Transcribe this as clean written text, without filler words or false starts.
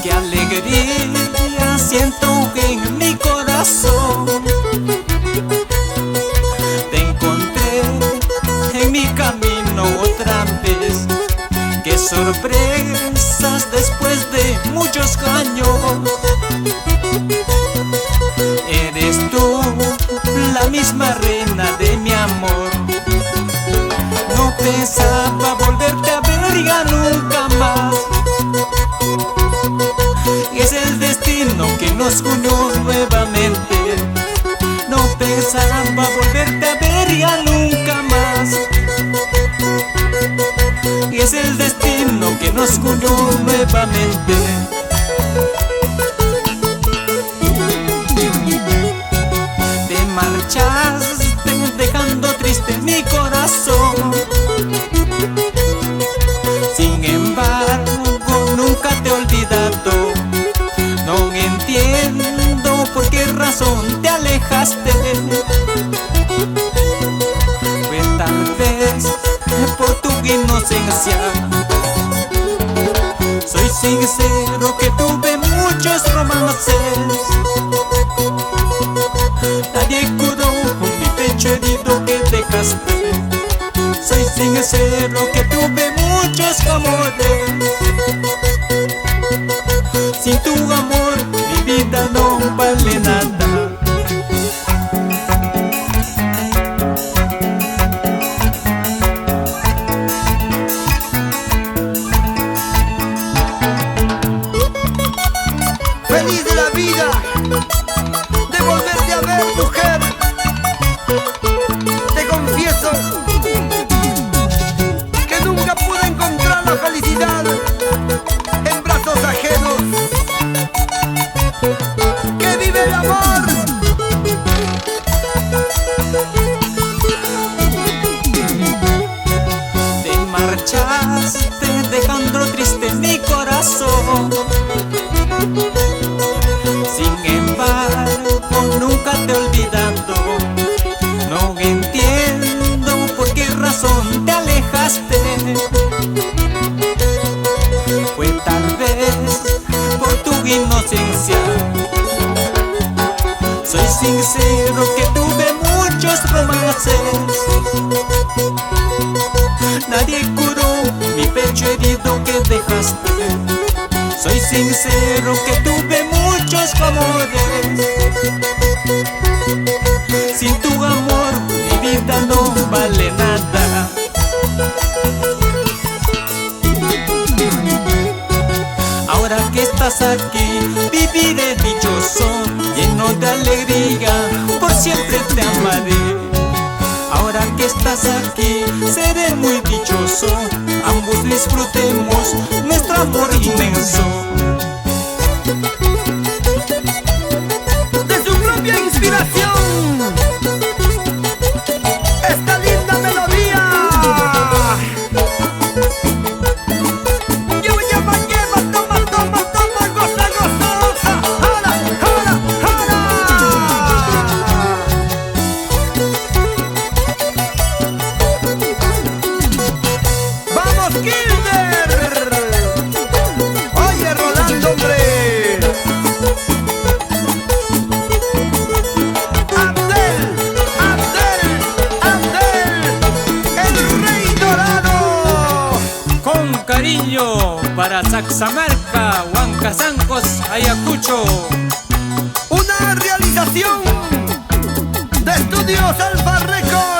Qué alegría siento en mi corazón. Te encontré en mi camino otra vez. Qué sorpresas después de muchos años. Eres tú la misma reina de mi amor. No pensaba volverte a ver ya nunca más. Y es el destino que nos unió nuevamente. No pensaba volverte a ver ya nunca más. Y es el destino que nos unió nuevamente. Te marchaste dejando triste mi corazón. Sin embargo, nunca te he olvidado. No entiendo por qué razón te alejaste. Pues tal vez por tu inocencia. Soy sincero que tuve muchos romances. Nadie curó mi pecho herido que dejaste. Soy sincero que tuve muchos amores. Sin tu amor mi vida no vale nada. Feliz de la vida de volverte a ver, mujer. Te confieso que nunca pude encontrar la felicidad en brazos ajenos. ¡Que vive el amor! Te marchaste dejando triste mi corazón. Sin embargo, nunca te he olvidado. No entiendo por qué razón te alejaste. Fue tal vez por tu inocencia. Soy sincero que tuve muchos romances. Nadie curó mi pecho herido que dejaste. Soy sincero que tuve muchos amores. Sin tu amor mi vida no vale nada. Ahora que estás aquí viviré dichoso, lleno de alegría, por siempre te amaré. Ahora que estás aquí seré muy dichoso, ambos disfrutemos nuestro amor inmenso. De su propia inspiración, esta linda melodía. Lleva, toma, goza, gozosa. Jala, jala, jala. ¡Vamos, Kilder! Oye, Rolando, hombre. Cariño para Saxamarca, Huancazancos, Ayacucho. Una realización de Estudios Alfa Records.